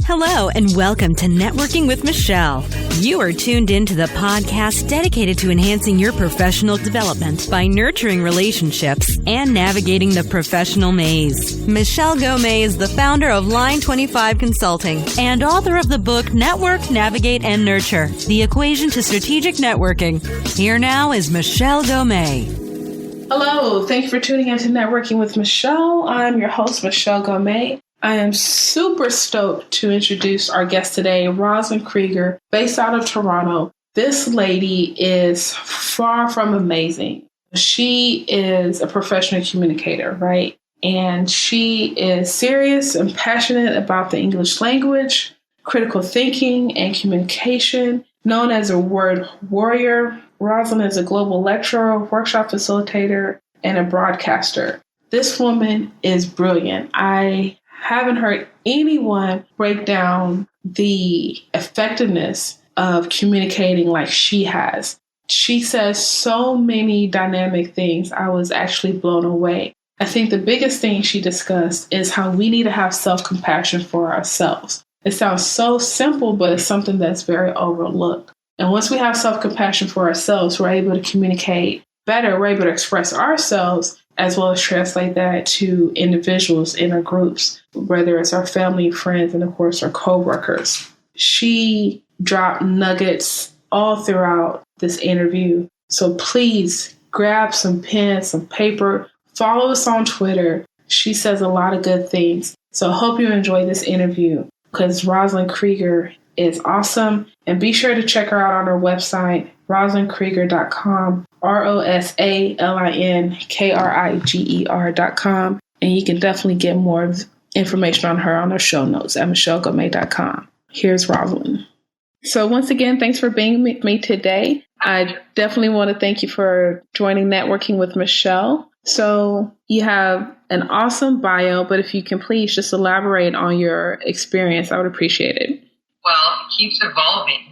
Hello, and welcome to Networking with Michelle. You are tuned into the podcast dedicated to enhancing your professional development by nurturing relationships and navigating the professional maze. Michelle Ngome is the founder of Line 25 Consulting and author of the book Network, Navigate, and Nurture, The Equation to Strategic Networking. Here now is Michelle Ngome. Hello, thank you for tuning in to Networking with Michelle. I'm your host, Michelle Ngome. I am super stoked to introduce our guest today, Rosalin Krieger, based out of Toronto. This lady is far from amazing. She is a professional communicator, right? And she is serious and passionate about the English language, critical thinking, and communication. Known as a word warrior, Rosalin is a global lecturer, workshop facilitator, and a broadcaster. This woman is brilliant. I haven't heard anyone break down the effectiveness of communicating like she has. She says so many dynamic things. I was actually blown away. I think the biggest thing she discussed is how we need to have self-compassion for ourselves. It sounds so simple, but it's something that's very overlooked. And once we have self-compassion for ourselves, we're able to communicate better. We're able to express ourselves as well as translate that to individuals in our groups, whether it's our family, friends, and of course our coworkers. She dropped nuggets all throughout this interview. So please grab some pen, some paper, follow us on Twitter. She says a lot of good things. So I hope you enjoy this interview because Rosalin Krieger is awesome. And be sure to check her out on her website, rosalinkrieger.com, ROSALINKRIGER.com. And you can definitely get more information on her on her show notes at michellegome.com. Here's Rosalin. So once again, thanks for being with me today. I definitely want to thank you for joining Networking with Michelle. So you have an awesome bio, but if you can please just elaborate on your experience, I would appreciate it. Well, it keeps evolving.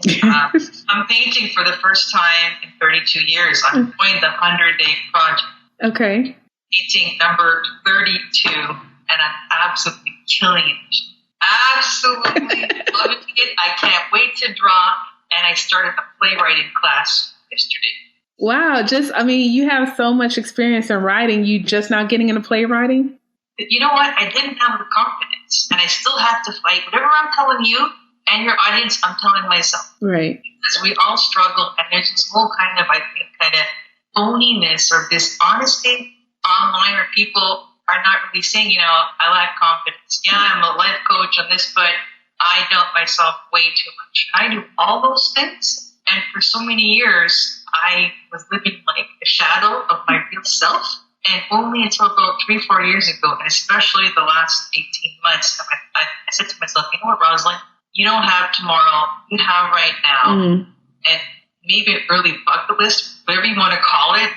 I'm painting for the first time in 32 years. I'm doing the 100-day project. Okay. Painting number 32, and I'm absolutely killing it. Absolutely loving it. I can't wait to draw, and I started a playwriting class yesterday. Wow. You have so much experience in writing. You just now getting into playwriting? You know what? I didn't have the confidence, and I still have to fight. Whatever I'm telling you, and your audience, I'm telling myself. Right. Because we all struggle, and there's this whole kind of phoniness or dishonesty online where people are not really saying, I lack confidence. Yeah, I'm a life coach on this, but I doubt myself way too much. I do all those things, and for so many years, I was living like a shadow of my real self. And only until about 3-4 years ago, and especially the last 18 months, I said to myself, you know what, Rosalin? You don't have tomorrow, you have right now. And maybe an early bucket list, whatever you want to call it.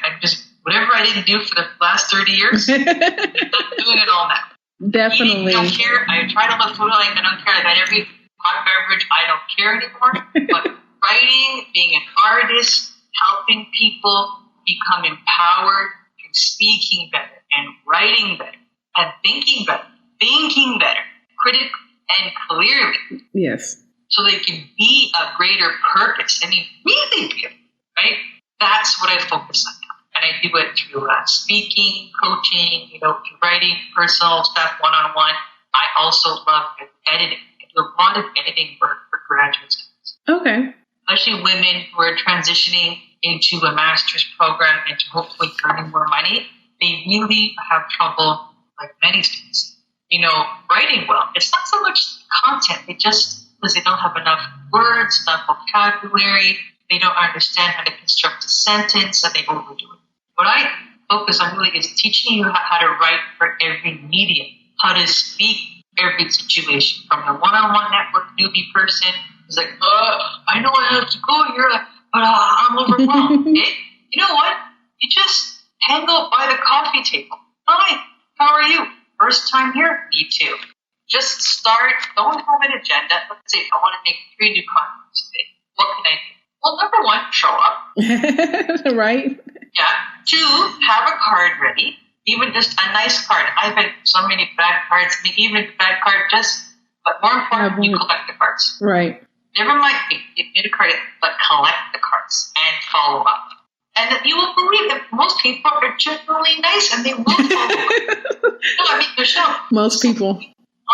Whatever I didn't do for the last 30 years, I'm doing it all now. Definitely. I don't care. I try to live food like I don't care that every hot beverage, I don't care anymore. But writing, being an artist, helping people become empowered through speaking better and writing better and thinking better, critically and clearly. Yes. So they can be a greater purpose. Really be it, right? That's what I focus on now. And I do it through speaking, coaching, through writing, personal stuff, one-on-one. I also love editing. I do a lot of editing work for graduate students. Okay. Especially women who are transitioning into a master's program and to hopefully earning more money. They really have trouble, like many students, writing well. It's not so much content. It just because they don't have enough words, enough vocabulary. They don't understand how to construct a sentence, and they overdo it. What I focus on really is teaching you how to write for every medium, how to speak every situation, from the one-on-one network newbie person who's like, I know I have to go here, but I'm overwhelmed. Okay? You know what? You just hang out by the coffee table. Hi, how are you? First time here? Me too. Just start. Don't have an agenda. Let's say I want to make 3 new contacts today. What can I do? Well, number 1, show up. Right. Yeah. 2, have a card ready. Even just a nice card. I've had so many bad cards. Even if the bad card, just But more important, you collect the cards. Right. Never mind, you need a card, but collect the cards and follow up. And you will believe that most people are generally nice and they will follow up. No, I mean, Michelle. Most people.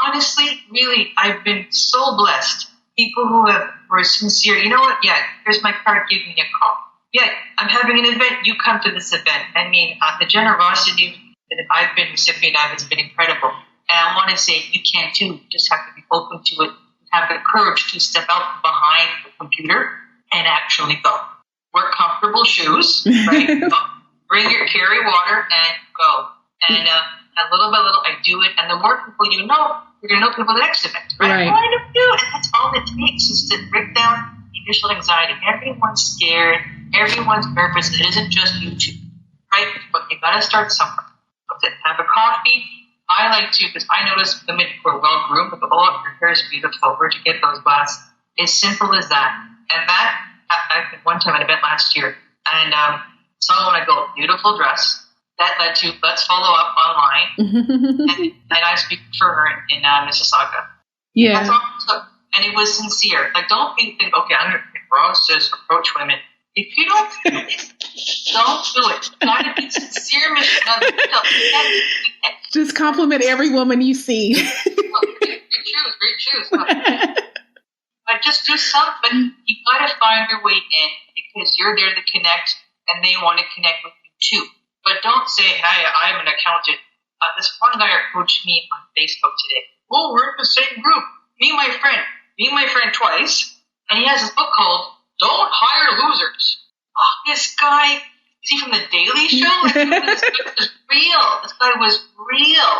Honestly, really, I've been so blessed. People who were sincere. You know what? Yeah, here's my card. Give me a call. Yeah, I'm having an event. You come to this event. I mean, the generosity that I've been recipient of has been incredible. And I want to say you can too. You just have to be open to it. Have the courage to step out behind the computer and actually go. Wear comfortable shoes, right? Bring your carry water and go. And little by little, I do it. And the more people you know, you're going to know people at the next event, right? What do I do? And that's all it takes is to break down the initial anxiety. Everyone's scared. Everyone's nervous. It isn't just you two, right? But you got to start somewhere. Have a coffee. I like to, because I notice women who are well groomed, like, oh, your hair is beautiful. Where'd you get those glasses? As simple as that. And that, I think one time at an event last year, and someone would go, beautiful dress. That led to, let's follow up online. and I speak for her in Mississauga. Yeah. That's all. And it was sincere. Like, don't think, okay, I'm going to just approach women. If you don't do it, don't do it. Gotta be sincere, Michelle. Just compliment every woman you see. Great shoes. But just do something. You gotta find your way in because you're there to connect, and they want to connect with you too. But don't say, "Hey, I'm an accountant." This one guy approached me on Facebook today. Oh, we're in the same group. Me and my friend twice, and he has this book called "Don't Hire Losers." Oh, this guy, is he from the Daily Show? Like, this guy was real. This guy was real.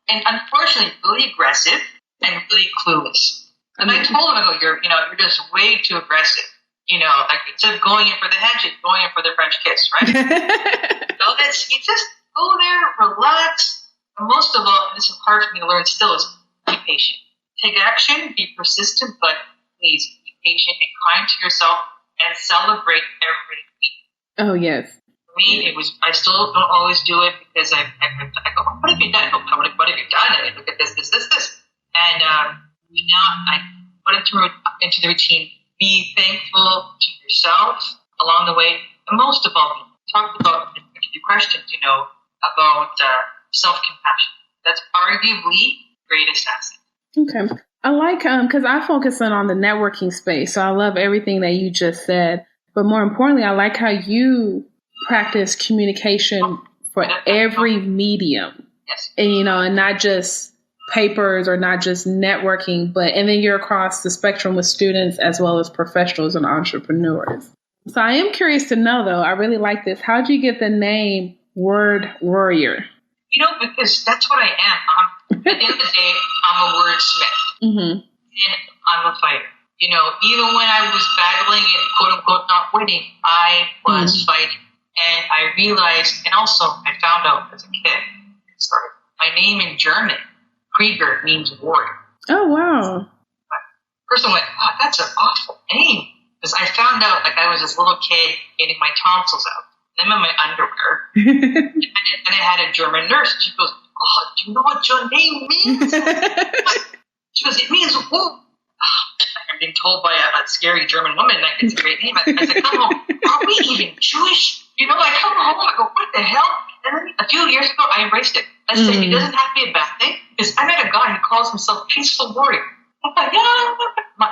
And unfortunately, really aggressive and really clueless. And I told him, I go, you're just way too aggressive. Like instead of going in for the handshake, going in for the French kiss, right? You just go there, relax. And most of all, and this is hard for me to learn still, is be patient. Take action, be persistent, but please be patient and kind to yourself and celebrate every week. Oh, yes. For me, I still don't always do it because I go, what have you done? What have you done? And I look at this. And now I put it into the routine. Be thankful to yourself along the way. And most of all, talk about the questions, about self-compassion. That's arguably the greatest asset. Okay. I like, because I focus on the networking space. So I love everything that you just said. But more importantly, I like how you practice communication for every medium. Yes. And, and not just papers or not just networking, and then you're across the spectrum with students as well as professionals and entrepreneurs. So I am curious to know, though, I really like this. How'd you get the name Word Warrior? Because that's what I am. At the end of the day, I'm a wordsmith. Mm-hmm. And I'm a fighter. Even when I was battling and quote unquote not winning, I was fighting. And I realized, and also I found out as a kid, my name in German, Krieger, means warrior. Oh, wow. First I went, oh, that's an awful name. Because I found out, I was this little kid getting my tonsils out. I'm in my underwear. and I had a German nurse. She goes, oh, do you know what your name means? She goes, it means wolf. I'm being told by a scary German woman, it's a great name. I said, come home. Are we even Jewish? I come home, I go, what the hell? And then a few years ago, I embraced it. I said, it doesn't have to be a bad thing. Because I met a guy who calls himself Peaceful Warrior. I thought, not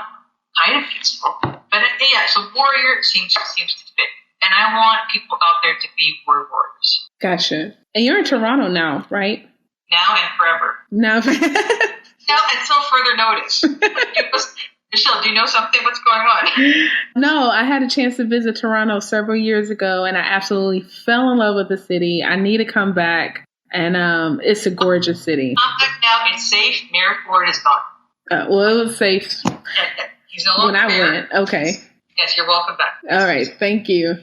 kind of peaceful. But so warrior seems to fit. And I want people out there to be word warriors. Gotcha. And you're in Toronto now, right? Now and forever. Now until further notice. Michelle, do you know something? What's going on? No, I had a chance to visit Toronto several years ago, and I absolutely fell in love with the city. I need to come back, and it's a gorgeous city. Come back now. It's safe. Mayor Ford is gone. Well, it was safe He's no longer when I mayor. went. Okay. Yes, you're welcome back. All right. Thank you.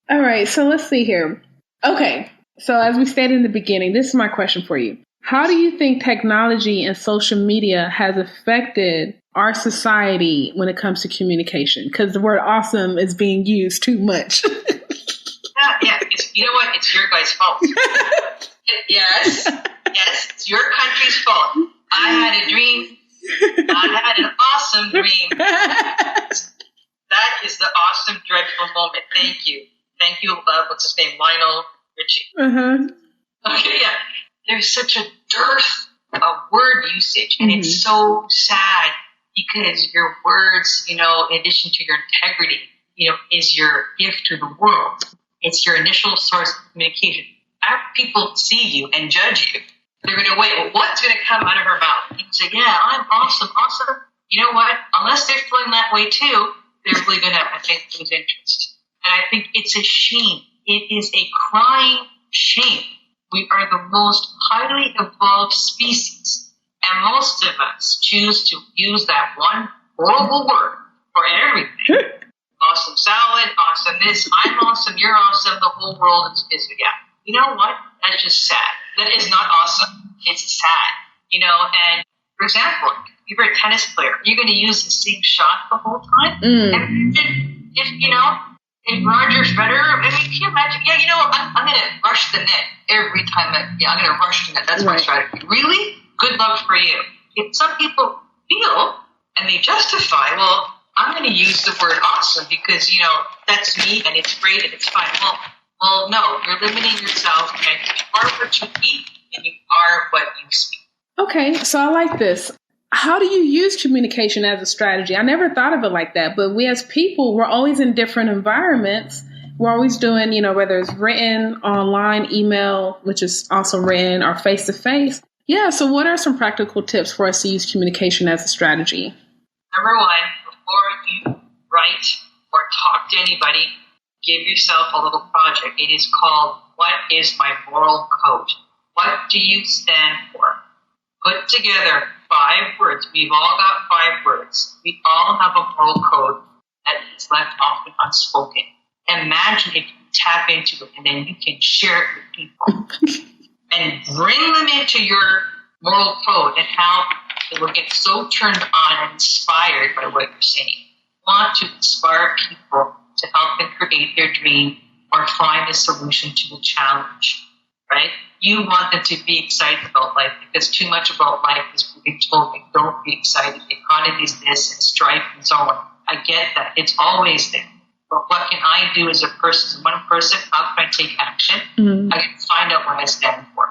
All right. So let's see here. Okay. So as we stated in the beginning, this is my question for you. How do you think technology and social media has affected our society when it comes to communication? Because the word awesome is being used too much. Yeah. You know what? It's your guys' fault. Yes. It's your country's fault. I had a dream. I awesome dream. That is the awesome, dreadful moment. Thank you. Thank you. What's his name? Lionel Richie. Okay, yeah. There's such a dearth of word usage, and it's so sad because your words, in addition to your integrity, is your gift to the world. It's your initial source of communication. After people see you and judge you, they're going to wait, well, what's going to come out of her mouth? You say, yeah, I'm awesome. You know what? Unless they're feeling that way too, they're really going to, I think, lose interest. And I think it's a shame. It is a crying shame. We are the most highly evolved species, and most of us choose to use that one horrible word for everything. Awesome salad, awesome this, I'm awesome, you're awesome, the whole world is yeah. You know what? That's just sad. That is not awesome. It's sad. And for example, if you're a tennis player, you're going to use the same shot the whole time. And if Roger Federer, can you imagine? Yeah, I'm going to rush the net every time. I'm going to rush the net. That's my strategy. Really? Good luck for you. If some people feel and they justify, well, I'm going to use the word awesome because, that's me and it's great and it's fine. Well, no, you're limiting yourself, and you are what you eat and you are what you speak. Okay, so I like this. How do you use communication as a strategy? I never thought of it like that, but we as people, we're always in different environments. We're always doing, whether it's written, online, email, which is also written, or face-to-face. Yeah, so what are some practical tips for us to use communication as a strategy? Number one, before you write or talk to anybody, give yourself a little project. It is called, What is My Moral Code? What do you stand for? Put together 5 words. We've all got 5 words. We all have a moral code that is left often unspoken. Imagine if you tap into it and then you can share it with people and bring them into your moral code and how they will get so turned on and inspired by what you're saying. You want to inspire people to help them create their dream or find a solution to a challenge, right? You want them to be excited about life because too much about life is being told them, don't be excited. The economy is this and strife and so on. I get that. It's always there. But what can I do as a person, as one person? How can I take action? I can find out what I stand for.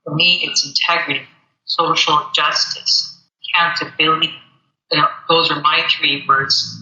For me, it's integrity, social justice, accountability. Those are my 3 words,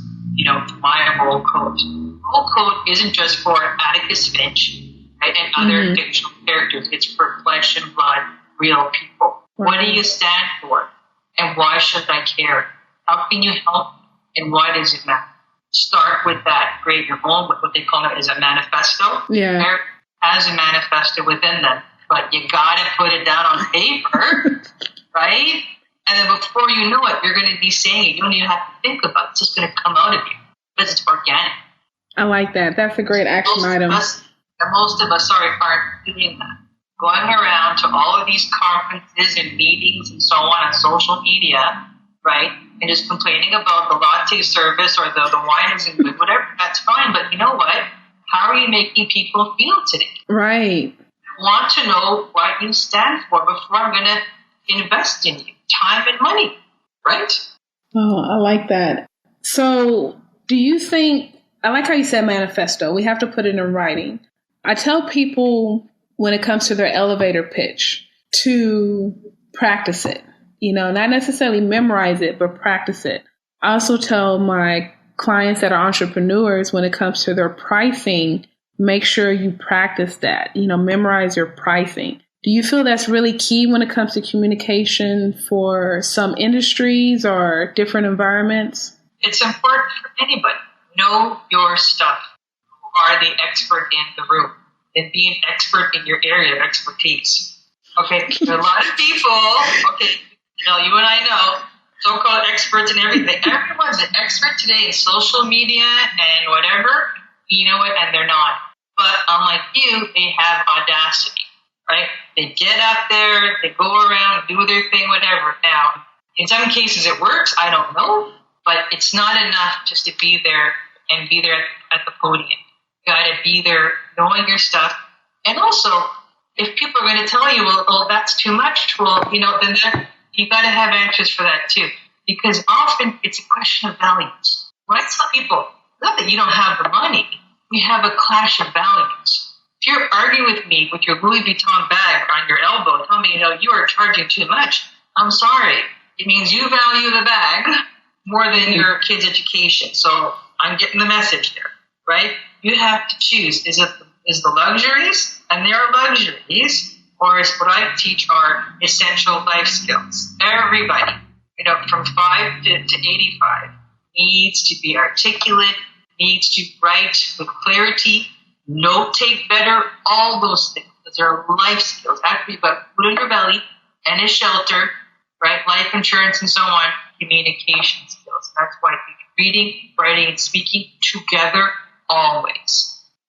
my moral code. Moral code isn't just for Atticus Finch, right, and other fictional characters. It's for flesh and blood, real people. What do you stand for? And why should I care? How can you help? And why does it matter? Start with that. Create your own, what they call it is a manifesto. Yeah. There has a manifesto within them, but you got to put it down on paper, right? And then before you know it, you're going to be saying it. You don't even have to think about it. It's just going to come out of you because it's organic. I like that. That's a great action item. Most of us aren't doing that. Going around to all of these conferences and meetings and so on social media, right? And just complaining about the latte service or the wine isn't good, whatever, that's fine. But you know what? How are you making people feel today? Right. I want to know what you stand for before I'm going to invest in you. Time and money, right? Oh, I like that. So do you think, I like how you said manifesto. We have to put it in writing. I tell people when it comes to their elevator pitch to practice it. Not necessarily memorize it, but practice it. I also tell my clients that are entrepreneurs when it comes to their pricing, make sure you practice that, memorize your pricing. Do you feel that's really key when it comes to communication for some industries or different environments? It's important for anybody. Know your stuff. You are the expert in the room. And be an expert in your area of expertise. Okay, there are a lot of people, you and I know, so-called experts in everything. Everyone's an expert today in social media and whatever, and they're not. But unlike you, they have audacity, right? They get up there, they go around, do their thing, whatever. Now, in some cases it works, I don't know, but it's not enough just to be there and be there at the podium. You got to be there knowing your stuff. And also, if people are going to tell you, well, that's too much, then you got to have answers for that too. because often it's a question of values. When I tell people, not that you don't have the money, we have a clash of values. If you're arguing with me with your Louis Vuitton bag on your elbow, tell me, you are charging too much, I'm sorry. It means you value the bag more than your kid's education. So I'm getting the message there, right? You have to choose. Is the luxuries, and there are luxuries, or is what I teach are essential life skills. Everybody, from 5 to 85 needs to be articulate, needs to write with clarity, note take better, all those things. Those are life skills. After you've got food in your belly and a shelter, right? Life insurance and so on, communication skills. That's why reading, writing, and speaking together always.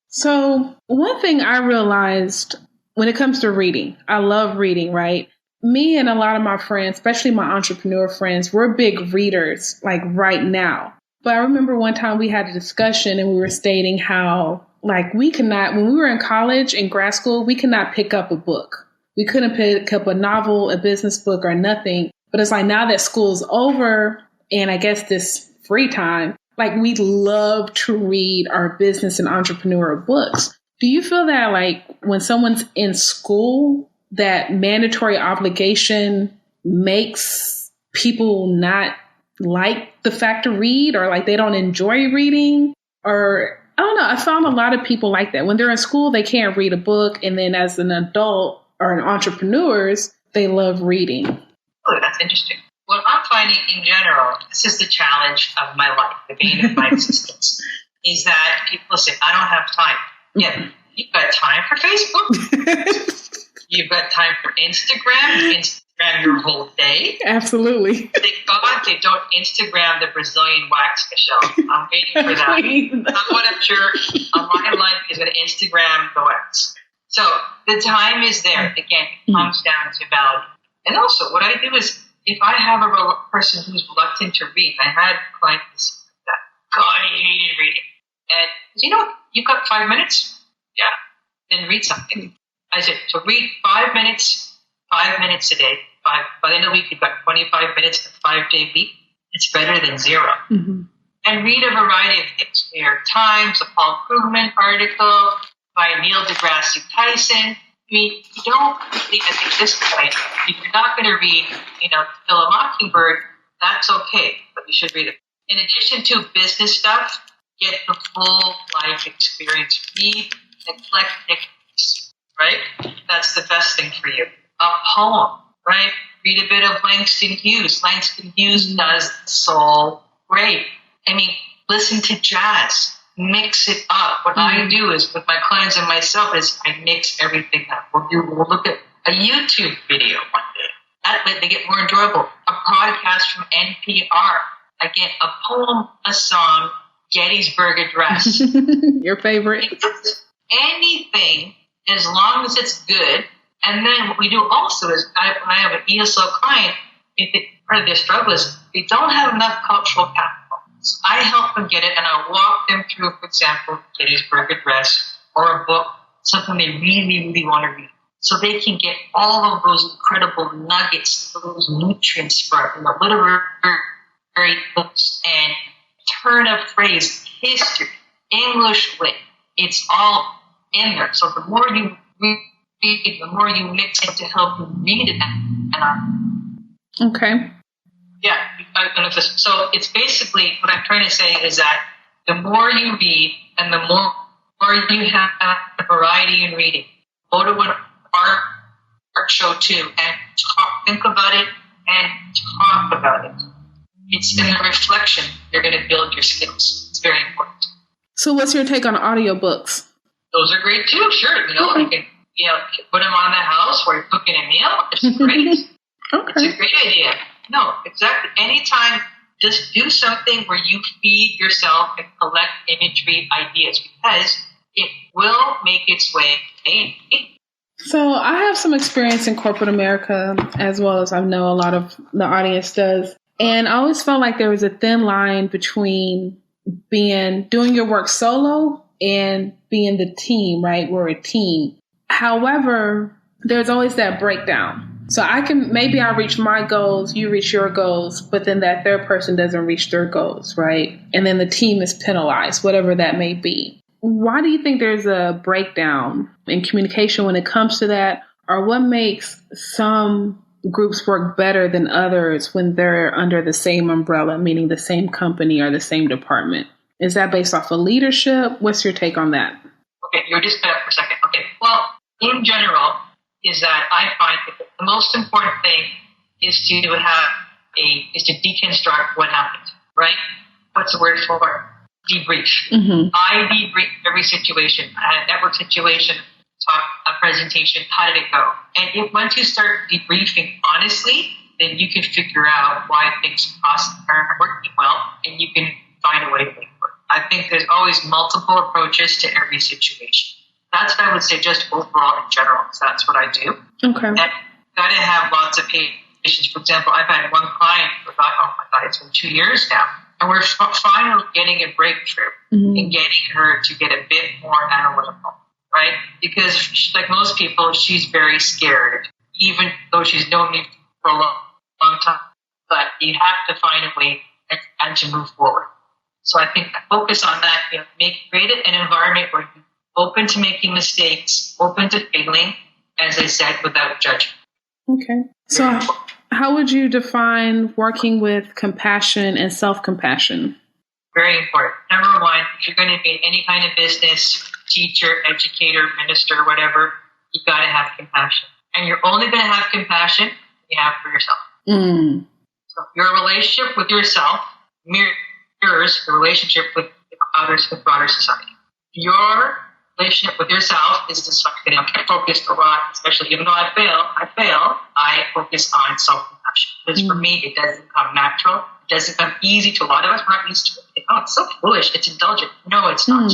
So one thing I realized when it comes to reading, I love reading, right? Me and a lot of my friends, especially my entrepreneur friends, we're big readers, like right now. But I remember one time we had a discussion and we were stating how, we could not, when we were in college and grad school, we could not pick up a book. We couldn't pick up a novel, a business book, or nothing. But it's like now that school's over and I guess this free time, we love to read our business and entrepreneurial books. Do you feel that when someone's in school, that mandatory obligation makes people not like the fact to read, or they don't enjoy reading? Or I don't know. I found a lot of people like that. When they're in school, they can't read a book. And then as an adult or an entrepreneurs, they love reading. Oh, that's interesting. What I'm finding in general, this is the challenge of my life, the bane of my existence, is that people say, I don't have time. Yeah, you've got time for Facebook. You've got time for Instagram. Instagram your whole day. Absolutely. Thank God they don't Instagram the Brazilian wax, Michelle. I'm waiting for that. Someone I'm sure on my life is going to Instagram the wax. So the time is there. Again, it comes down to value. And also what I do is, if I have a person who's reluctant to read, I had a client that, God, he hated reading. And, you've got 5 minutes? Yeah. Then read something. I said, so read 5 minutes a day. By the end of the week, you've got 25 minutes, a 5-day week. It's better than 0. Mm-hmm. And read a variety of things. New York Times, a Paul Krugman article by Neil deGrasse Tyson. You don't really, I think this point, if you're not going to read, Kill a Mockingbird, that's okay, but you should read it. In addition to business stuff, get the full life experience. Read eclectic, right? That's the best thing for you. A poem, right? Read a bit of Langston Hughes. Langston Hughes does soul great. Listen to jazz. Mix it up. What I do is with my clients and myself is I mix everything up. We'll look at a YouTube video one day. That way they get more enjoyable. A podcast from NPR. Again, a poem, a song, Gettysburg Address. Your favorite. Anything, as long as it's good. And then what we do also is when I have an ESL client, part of their struggle is they don't have enough cultural capital. So I help them get it, and I walk them through, for example, Gettysburg Address or a book, something they really, really want to read. So they can get all of those incredible nuggets, those nutrients from the literary books and turn of phrase, history, English wit. It's all in there. So the more you read, the more you mix it to help you read it. Okay. Yeah, so it's basically what I'm trying to say is that the more you read and the more you have a variety in reading, go to an art show too and think about it and talk about it. It's in the reflection you're going to build your skills. It's very important. So what's your take on audiobooks? Those are great too, sure. You can put them on the house while you're cooking a meal. It's great. Okay. It's a great idea. No, exactly. Anytime, just do something where you feed yourself and collect imagery ideas because it will make its way in. So I have some experience in corporate America, as well as I know a lot of the audience does. And I always felt like there was a thin line between doing your work solo and being the team, right? We're a team. However, there's always that breakdown. So maybe I reach my goals, you reach your goals, but then that third person doesn't reach their goals, right? And then the team is penalized, whatever that may be. Why do you think there's a breakdown in communication when it comes to that? Or what makes some groups work better than others when they're under the same umbrella, meaning the same company or the same department? Is that based off of leadership? What's your take on that? Okay, you're just back for a second. Okay, well, in general, is that I find that the most important thing is to deconstruct what happened, right? What's the word for it? Debrief. Mm-hmm. I debrief every situation. I had a network situation, a presentation, how did it go? And once you start debriefing honestly, then you can figure out why things aren't working well, and you can find a way to make it work. I think there's always multiple approaches to every situation. That's what I would say just overall in general. So that's what I do. Okay. And got to have lots of patience. For example, I've had one client for it's been 2 years now. And we're finally getting a breakthrough and getting her to get a bit more analytical, right? Because like most people, she's very scared, even though she's known me for a long time. But you have to find a way and to move forward. So I think focus on that. Create an environment where you're open to making mistakes, open to failing, as I said, without judgment. Okay. So how would you define working with compassion and self-compassion? Very important. Number one, if you're going to be in any kind of business, teacher, educator, minister, whatever, you've got to have compassion. And you're only going to have compassion if you have for yourself. Mm. So your relationship with yourself mirrors the relationship with others, with broader society. Your relationship with yourself is dysfunctional. I'm focused a lot, especially even though I fail, I focus on self-compassion. Because for me, it doesn't come natural. It doesn't come easy to a lot of us. We're not used to it. Oh, it's so foolish. It's indulgent. No, it's not.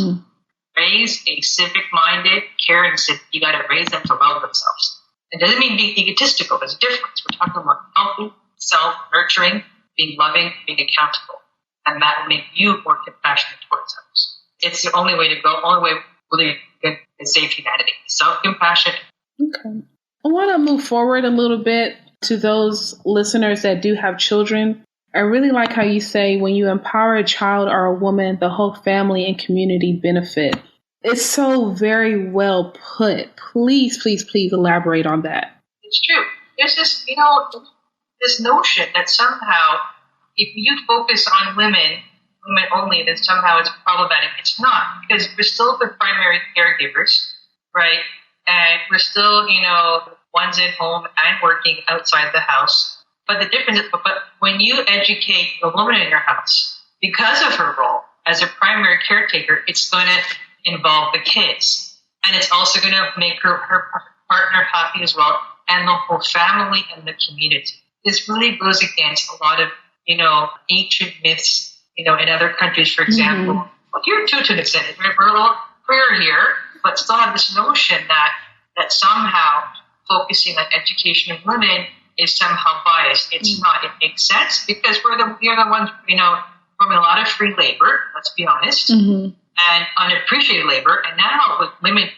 Raise a civic-minded, caring citizen. You got to raise them to love themselves. It doesn't mean being egotistical. There's a difference. We're talking about healthy, self-nurturing, being loving, being accountable. And that will make you more compassionate towards others. It's the only way to go, only way really good to save humanity. Self-compassion. Okay. I want to move forward a little bit to those listeners that do have children. I really like how you say when you empower a child or a woman, the whole family and community benefit. It's so very well put. Please, please, please elaborate on that. It's true. There's this, this notion that somehow if you focus on women only, then somehow it's problematic. It's not, because we're still the primary caregivers, right? And we're still, one's at home and working outside the house. But the difference is, but when you educate the woman in your house, because of her role as a primary caretaker, it's going to involve the kids. And it's also going to make her partner happy as well, and the whole family and the community. This really goes against a lot of, ancient myths, in other countries, for example. Well, here too, to an extent, we're a little queer here, but still have this notion that somehow focusing on education of women is somehow biased. It's not. It makes sense because we're the ones, from a lot of free labor, let's be honest, and unappreciated labor. And now with women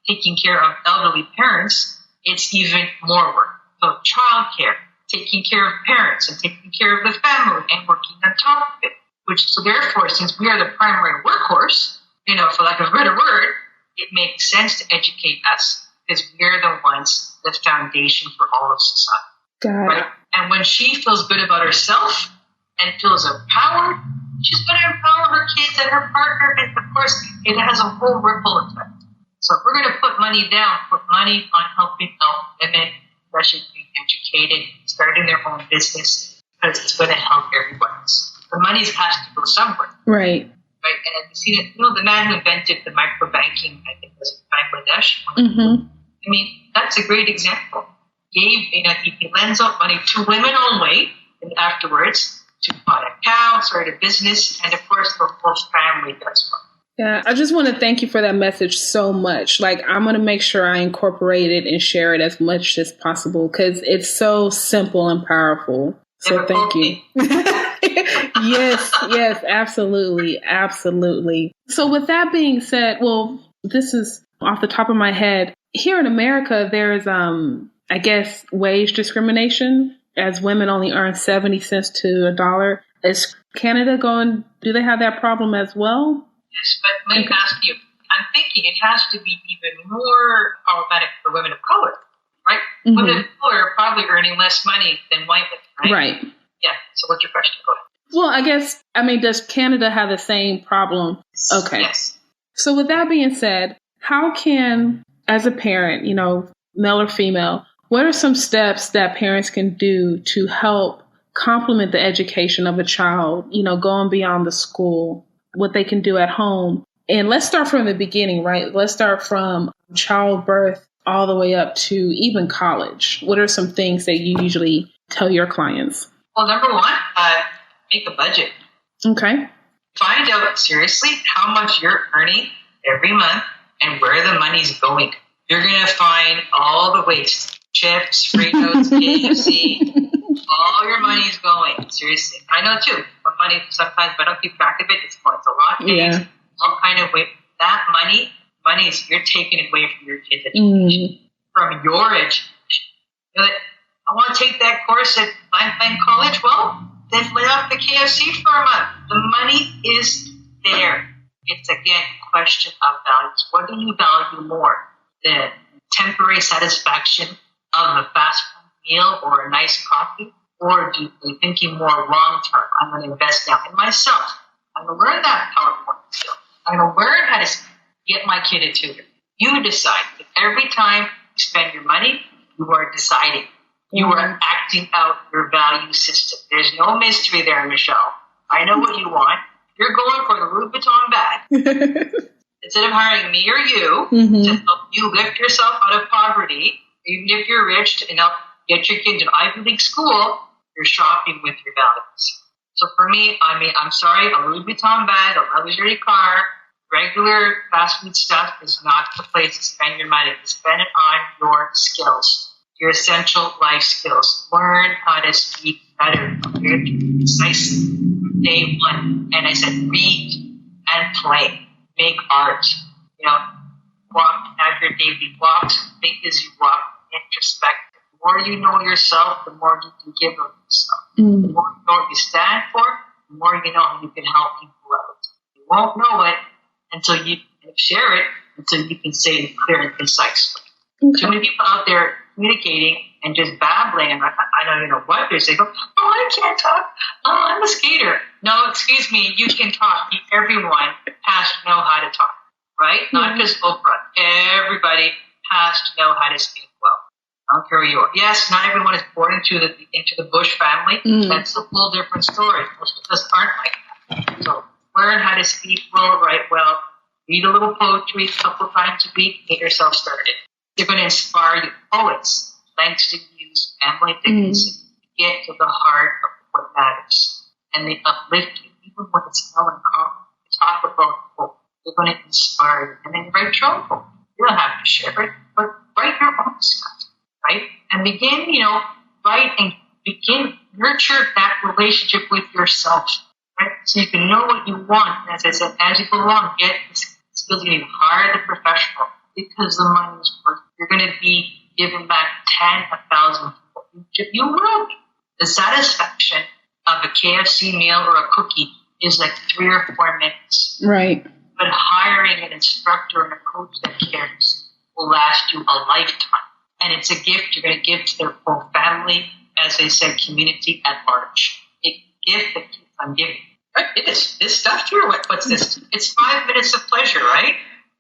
taking care of elderly parents, it's even more work. So childcare, taking care of parents and taking care of the family and working on top of it. So therefore, since we are the primary workhorse, for lack of a better word, it makes sense to educate us because we're the ones, the foundation for all of society. Right? And when she feels good about herself and feels empowered, she's going to empower her kids and her partner. And of course, it has a whole ripple effect. So if we're going to put money on helping out women, especially being educated, starting their own business, because it's going to help everyone else. The money has to go somewhere. Right. And you see that, the man who invented the microbanking, I think it was Bangladesh. I mean, that's a great example. He lends out money to women only, and afterwards to buy a cow, start a business, and of course the whole family does well. Yeah, I just want to thank you for that message so much. I'm going to make sure I incorporate it and share it as much as possible because it's so simple and powerful. So thank you. Yes, absolutely. Absolutely. So with that being said, well, this is off the top of my head. Here in America, there's I guess, wage discrimination, as women only earn 70 cents to $1. Is Canada do they have that problem as well? Yes, but let me ask you, I'm thinking it has to be even more problematic for women of color, right? Mm-hmm. Women of color are probably earning less money than white women, right? Right. Yeah, so what's your question? Go ahead. Well, does Canada have the same problem? Okay. Yes. So with that being said, how can, as a parent, male or female, what are some steps that parents can do to help complement the education of a child, going beyond the school, what they can do at home? And let's start from the beginning, right? Let's start from childbirth all the way up to even college. What are some things that you usually tell your clients? Well, number one, make a budget. Okay. Find out seriously how much you're earning every month and where the money's going. You're going to find all the waste. Chips, Fritos, KFC, all your money's going. Seriously. I know too. But money, sometimes if I don't keep track of it, it's a lot of things. Yeah. All kind of way. That money is, you're taking it away from your kids' education. From your education. I want to take that course at Lifeline College. Well, then lay off the KFC for a month. The money is there. It's, again, a question of values. What do you value more? The temporary satisfaction of a fast food meal or a nice coffee? Or do you thinking more long term? I'm going to invest now in myself. I'm going to learn that PowerPoint skill. I'm going to learn how to get my kid a tutor. You decide. If every time you spend your money, you are deciding. You are acting out your value system. There's no mystery there, Michelle. I know what you want. You're going for the Louis Vuitton bag. Instead of hiring me or you to help you lift yourself out of poverty, even if you're rich, and help get your kids in Ivy League school, you're shopping with your values. So for me, I'm sorry, a Louis Vuitton bag, a luxury car, regular fast food stuff is not the place to spend your money. Spend it on your skills. Your essential life skills. Learn how to speak better. Precisely. Day one. And I said, read and play. Make art. Walk, have your daily walks. Think as you walk. Introspect. The more you know yourself, the more you can give of yourself. The more you know what you stand for, the more you know how you can help people out. You won't know it until you share it, until you can say it clear and concisely. Okay. Too many people out there communicating and just babbling, and I don't know what they're saying. I can't talk. I'm a skater. No, excuse me, you can talk. Everyone has to know how to talk, right? Not just Oprah. Everybody has to know how to speak well. I don't care who you are. Yes, not everyone is born into the Bush family. That's a whole different story. Most of us aren't like that. So learn how to speak well, write well, read a little poetry a couple times a week, get yourself started. They're going to inspire you. Poets, Langston Hughes, Emily Dickinson, get to the heart of what matters. And they uplift you, even when it's melancholy. They talk about hope. They're going to inspire you. And then you write your own hope. You don't have to share it, but write your own stuff, right? And begin, write and nurture that relationship with yourself, right? So you can know what you want. And as I said, as you go along, get the skills you need. Hire the professional. Because the money is worth it. You're going to be giving back 10,000 people. You will. The satisfaction of a KFC meal or a cookie is like 3 or 4 minutes. Right. But hiring an instructor and a coach that cares will last you a lifetime. And it's a gift you're going to give to their whole family, as I said, community at large. A gift that keeps on giving. What is this stuff here? What's this? It's 5 minutes of pleasure, right?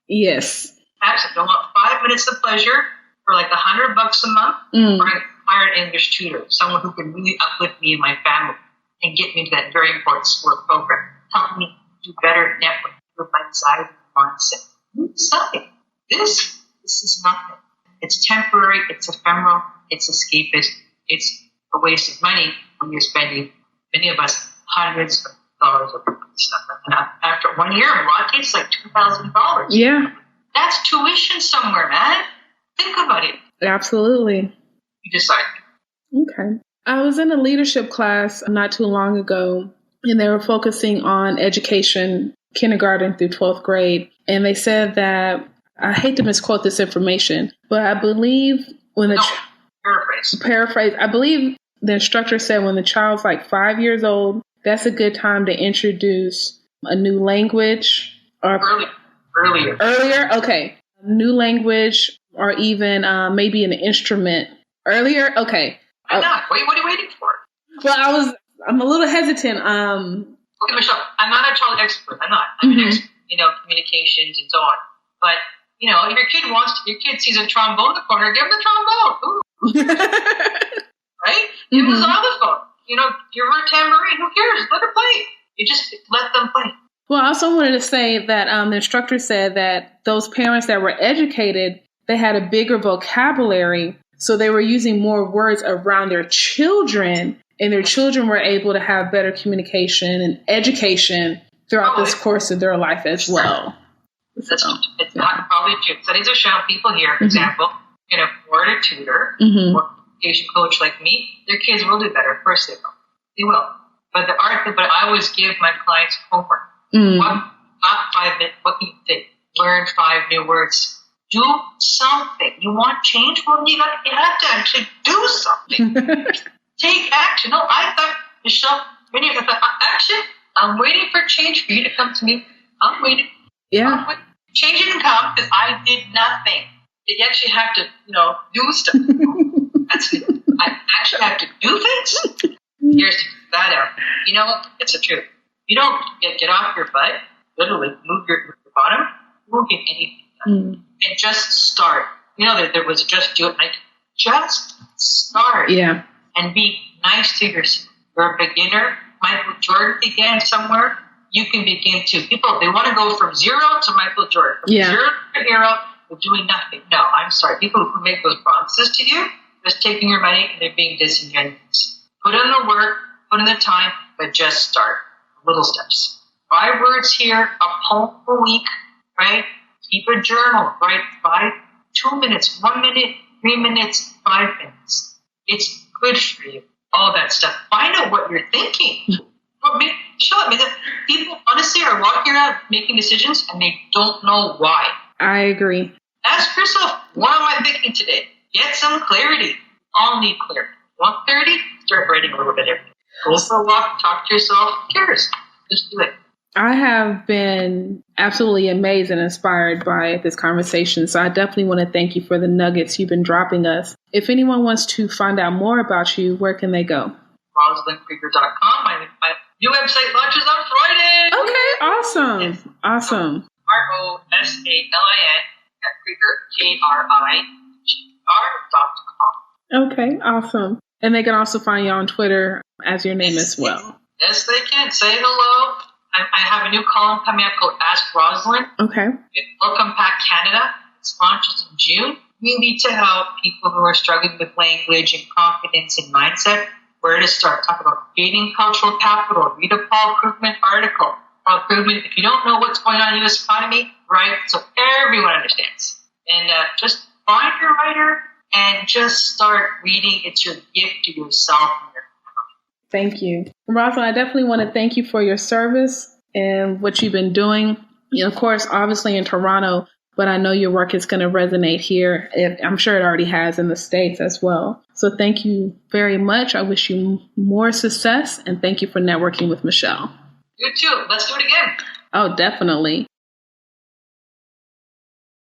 Yes. Absolutely. I want 5 minutes of pleasure for like $100 a month, or I hire an English tutor, someone who can really uplift me and my family and get me to that very important sport program. Help me do better networking with my anxiety mindset. You decide. This is nothing. It's temporary, it's ephemeral, it's escapist, it's a waste of money when you're spending, many of us, hundreds of dollars of stuff. And after 1 year, in a lot of cases, like $2,000. Yeah. That's tuition somewhere, man. Think about it. Absolutely. You decide. Okay. I was in a leadership class not too long ago, and they were focusing on education, kindergarten through 12th grade. And they said that, I hate to misquote this information, but I believe when you're Paraphrase. I believe the instructor said when the child's like 5 years old, that's a good time to introduce a new language. Or Earlier? Okay. New language or even maybe an instrument. Earlier? Okay. Why not? What are you waiting for? Well, I'm a little hesitant. Okay, Michelle, I'm not a child expert. I'm not. I'm an expert, communications and so on. But, if your kid sees a trombone in the corner, give him the trombone. Ooh. Right? Give him a xylophone. Give her a tambourine. Who cares? Let her play. You just let them play. Well, I also wanted to say that the instructor said that those parents that were educated, they had a bigger vocabulary. So they were using more words around their children, and their children were able to have better communication and education throughout this course of their life as well. It's probably true. Studies have shown people here, for example, can afford a tutor or education coach like me, their kids will do better. Of course they will. They will. But I always give my clients homework. Not 5 minutes. What can you do? Learn 5 new words. Do something. You want change? Well, you have to actually do something. Take action. No, I thought, Michelle, action. I'm waiting for change for you to come to me. I'm waiting. Yeah. Change didn't come because I did nothing. You actually have to, do stuff. That's it. I actually have to do things. Here's to that out. It's the truth. You don't get off your butt, literally move your bottom, you won't get anything done. And just start. There was just do it. Just start. Yeah. And be nice to yourself. You're a beginner. Michael Jordan began somewhere. You can begin too. People, they want to go from zero to Michael Jordan. From zero to hero, with doing nothing. No, I'm sorry. People who make those promises to you, just taking your money and they're being disingenuous. Put in the work, put in the time, but just start. Little steps. 5 words here, a poem a week, right? Keep a journal, right? 2 minutes, 1 minute, 3 minutes, 5 minutes. It's good for you. All that stuff. Find out what you're thinking. Show me that people honestly are walking around making decisions and they don't know why. I agree. Ask yourself, what am I thinking today? Get some clarity. All need clarity. Want clarity? Start writing a little bit every day. Go for a walk, talk to yourself. Who cares? Just do it. I have been absolutely amazed and inspired by this conversation. So I definitely want to thank you for the nuggets you've been dropping us. If anyone wants to find out more about you, where can they go? RosalinKrieger.com. My new website launches on Friday. Okay, awesome. Yes. Awesome. ROSALIN at Krieger, KRIGR.com. Okay, awesome. And they can also find you on Twitter as your name as well. Yes, they can. Say hello. I have a new column coming up called Ask Rosalin. Okay. Welcome Back Canada. It launches in June. We need to help people who are struggling with language and confidence and mindset. Where to start? Talk about creating cultural capital. Read a Paul Krugman article. Paul Krugman, if you don't know what's going on in the U.S. economy, right? So everyone understands. And just find your writer and just start reading. It's your gift to yourself and your family. Thank you. Rosalin, I definitely want to thank you for your service and what you've been doing. Of course, obviously in Toronto, but I know your work is going to resonate here. I'm sure it already has in the States as well. So thank you very much. I wish you more success, and thank you for networking with Michelle. You too. Let's do it again. Oh, definitely.